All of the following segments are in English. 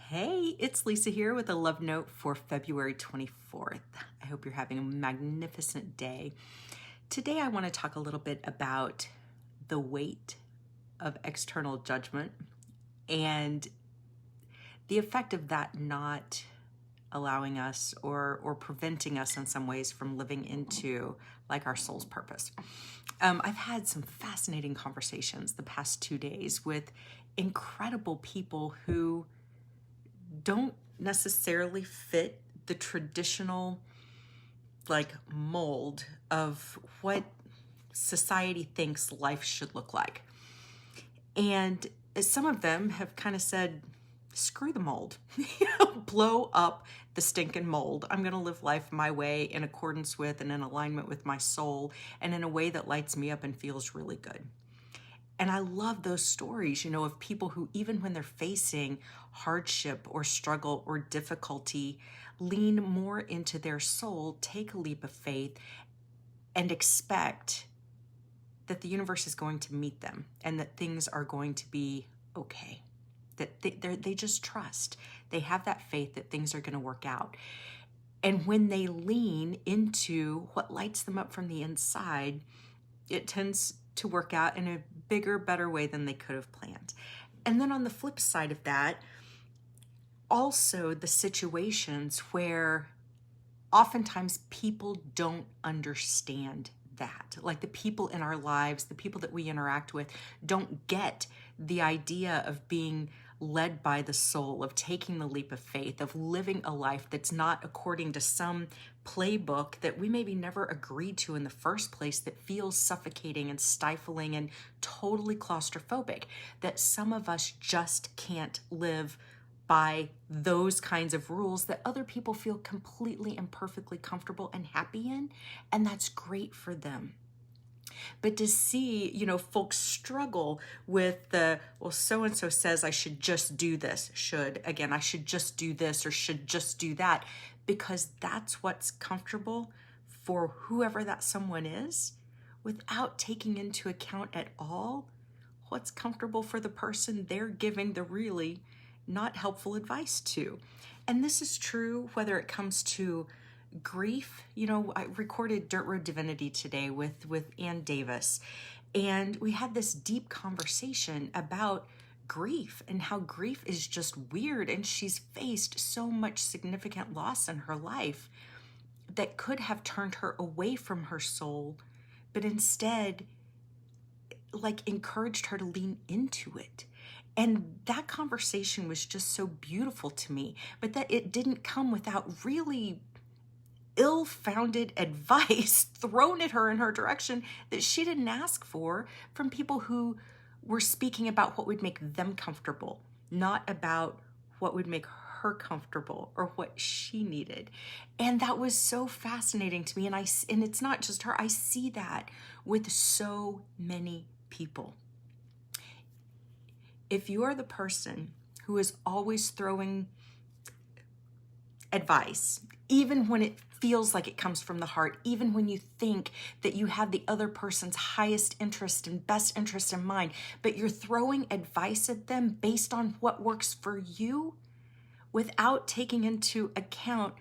Hey, it's Lisa here with a love note for February 24th. I hope you're having a magnificent day. Today, I want to talk a little bit about the weight of external judgment and the effect of that not allowing us or preventing us in some ways from living into like our soul's purpose. I've had some fascinating conversations the past 2 days with incredible people who don't necessarily fit the traditional mold of what society thinks life should look like. And some of them have kind of said, screw the mold, blow up the stinking mold. I'm going to live life my way in accordance with and in alignment with my soul and in a way that lights me up and feels really good. And I love those stories, of people who, even when they're facing hardship or struggle or difficulty, lean more into their soul, take a leap of faith, and expect that the universe is going to meet them and that things are going to be okay. That they just trust. They have that faith that things are going to work out. And when they lean into what lights them up from the inside, it tends to work out in a bigger, better way than they could have planned. And then on the flip side of that, also the situations where oftentimes people don't understand that. Like the people in our lives, the people that we interact with don't get the idea of being led by the soul, of taking the leap of faith, of living a life that's not according to some playbook that we maybe never agreed to in the first place, that feels suffocating and stifling and totally claustrophobic, that some of us just can't live by those kinds of rules that other people feel completely and perfectly comfortable and happy in, and that's great for them. But to see, folks struggle with well, so-and-so says I should just do this, I should just do this or should just do that, because that's what's comfortable for whoever that someone is, without taking into account at all what's comfortable for the person they're giving the really not helpful advice to. And this is true whether it comes to grief. I recorded Dirt Road Divinity today with Ann Davis, and we had this deep conversation about grief and how grief is just weird, and she's faced so much significant loss in her life that could have turned her away from her soul, but instead encouraged her to lean into it. And that conversation was just so beautiful to me, but that it didn't come without really ill-founded advice thrown at her in her direction that she didn't ask for, from people who were speaking about what would make them comfortable, not about what would make her comfortable or what she needed. And that was so fascinating to me. And it's not just her. I see that with so many people. If you are the person who is always throwing advice, even when it feels like it comes from the heart, even when you think that you have the other person's highest interest and best interest in mind, but you're throwing advice at them based on what works for you without taking into account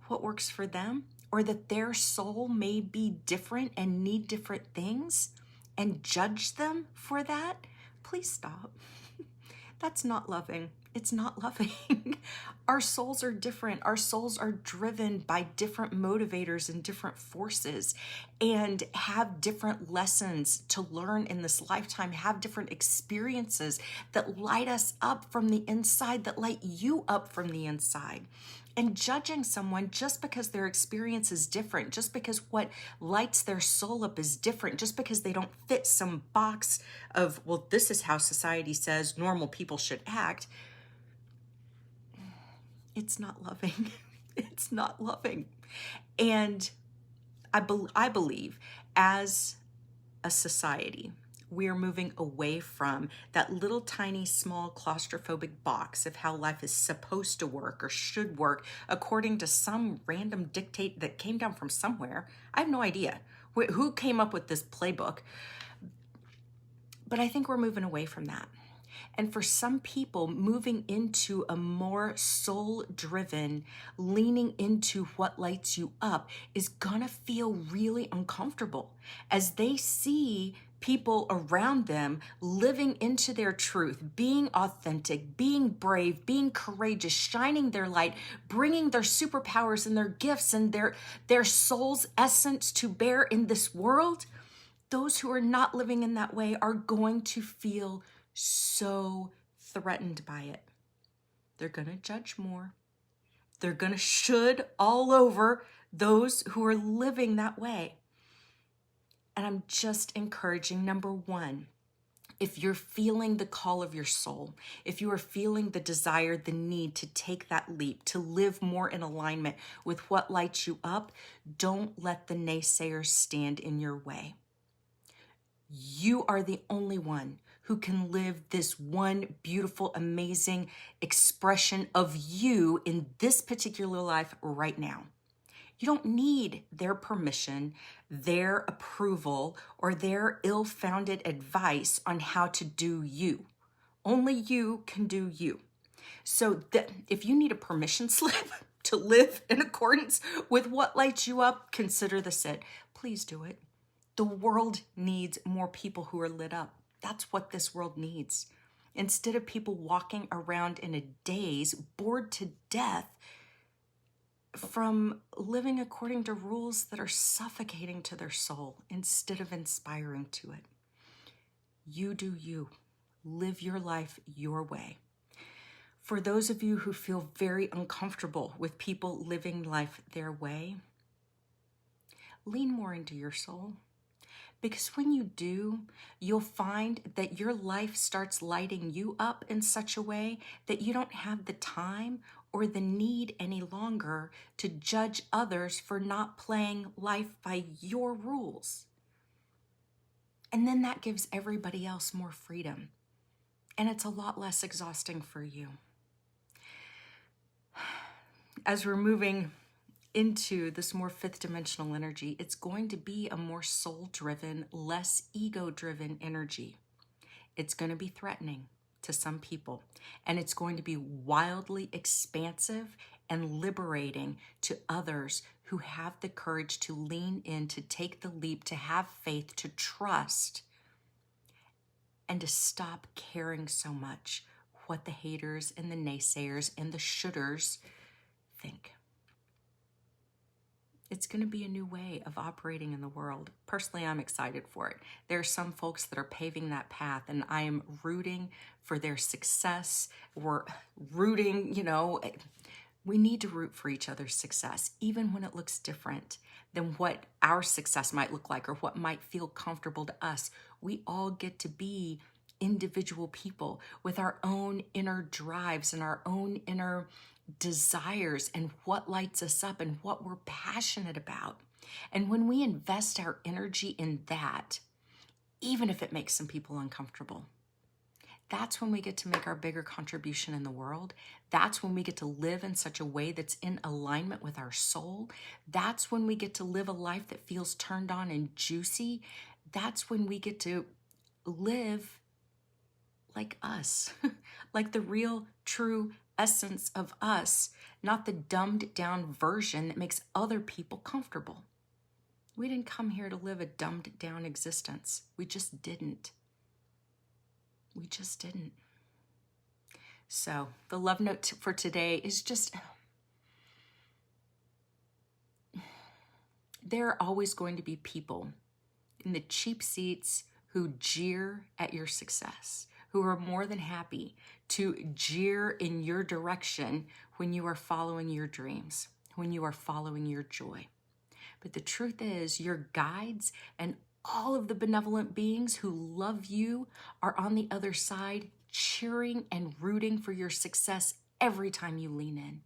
what works for them, or that their soul may be different and need different things, and judge them for that, please stop. That's not loving. It's not loving. Our souls are different. Our souls are driven by different motivators and different forces, and have different lessons to learn in this lifetime, have different experiences that light us up from the inside, that light you up from the inside. And judging someone just because their experience is different, just because what lights their soul up is different, just because they don't fit some box of, well, this is how society says normal people should act, it's not loving. It's not loving. And I believe as a society, we are moving away from that little tiny small claustrophobic box of how life is supposed to work or should work according to some random dictate that came down from somewhere. I have no idea who came up with this playbook, but I think we're moving away from that. And for some people, moving into a more soul-driven, leaning into what lights you up is gonna feel really uncomfortable as they see people around them living into their truth, being authentic, being brave, being courageous, shining their light, bringing their superpowers and their gifts and their soul's essence to bear in this world. Those who are not living in that way are going to feel so threatened by it. They're going to judge more. They're going to should all over those who are living that way. And I'm just encouraging, number one, if you're feeling the call of your soul, if you are feeling the desire, the need to take that leap, to live more in alignment with what lights you up, don't let the naysayers stand in your way. You are the only one who can live this one beautiful, amazing expression of you in this particular life right now. You don't need their permission, their approval, or their ill-founded advice on how to do you. Only you can do you. So if you need a permission slip to live in accordance with what lights you up, consider this it. Please do it. The world needs more people who are lit up. That's what this world needs. Instead of people walking around in a daze, bored to death from living according to rules that are suffocating to their soul instead of inspiring to it. You do you. Live your life your way. For those of you who feel very uncomfortable with people living life their way, lean more into your soul. Because when you do, you'll find that your life starts lighting you up in such a way that you don't have the time or the need any longer to judge others for not playing life by your rules. And then that gives everybody else more freedom. And it's a lot less exhausting for you. As we're moving into this more fifth dimensional energy, it's going to be a more soul-driven, less ego-driven energy. It's going to be threatening to some people, and it's going to be wildly expansive and liberating to others who have the courage to lean in, to take the leap, to have faith, to trust, and to stop caring so much what the haters and the naysayers and the shoulders think. It's going to be a new way of operating in the world. Personally, I'm excited for it. There are some folks that are paving that path, and I am rooting for their success. We're rooting, we need to root for each other's success, even when it looks different than what our success might look like or what might feel comfortable to us. We all get to be individual people with our own inner drives and our own inner desires and what lights us up and what we're passionate about. And when we invest our energy in that, even if it makes some people uncomfortable, that's when we get to make our bigger contribution in the world. That's when we get to live in such a way that's in alignment with our soul. That's when we get to live a life that feels turned on and juicy. That's when we get to live like us, like the real, true essence of us, not the dumbed down version that makes other people comfortable. We didn't come here to live a dumbed down existence. We just didn't. We just didn't. So the love note for today is just, there are always going to be people in the cheap seats who jeer at your success, who are more than happy to jeer in your direction when you are following your dreams, when you are following your joy. But the truth is, your guides and all of the benevolent beings who love you are on the other side, cheering and rooting for your success every time you lean in.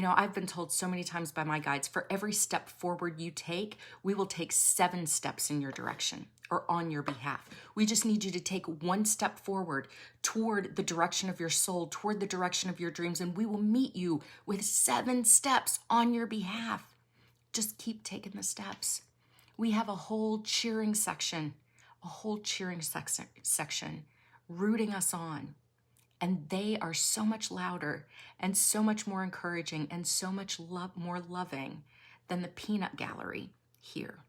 I've been told so many times by my guides, for every step forward you take, we will take 7 steps in your direction or on your behalf. We just need you to take 1 step forward toward the direction of your soul, toward the direction of your dreams, and we will meet you with 7 steps on your behalf. Just keep taking the steps. We have a whole cheering section rooting us on. And they are so much louder and so much more encouraging and so much more loving than the peanut gallery here.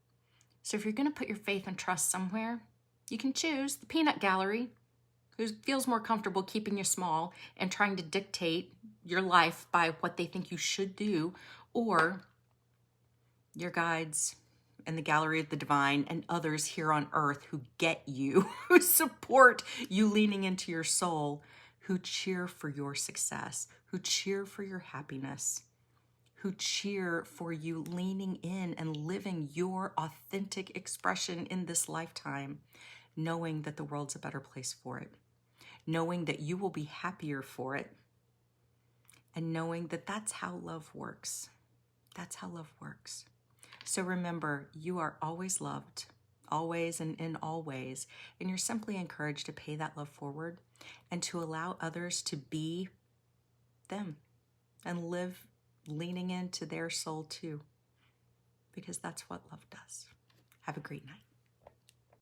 So if you're going to put your faith and trust somewhere, you can choose the peanut gallery, who feels more comfortable keeping you small and trying to dictate your life by what they think you should do, or your guides and the gallery of the divine and others here on earth who get you, who support you leaning into your soul, who cheer for your success, who cheer for your happiness, who cheer for you leaning in and living your authentic expression in this lifetime, knowing that the world's a better place for it, knowing that you will be happier for it, and knowing that that's how love works. That's how love works. So remember, you are always loved, always and in all ways, and you're simply encouraged to pay that love forward and to allow others to be them and live leaning into their soul too, because that's what love does. Have a great night.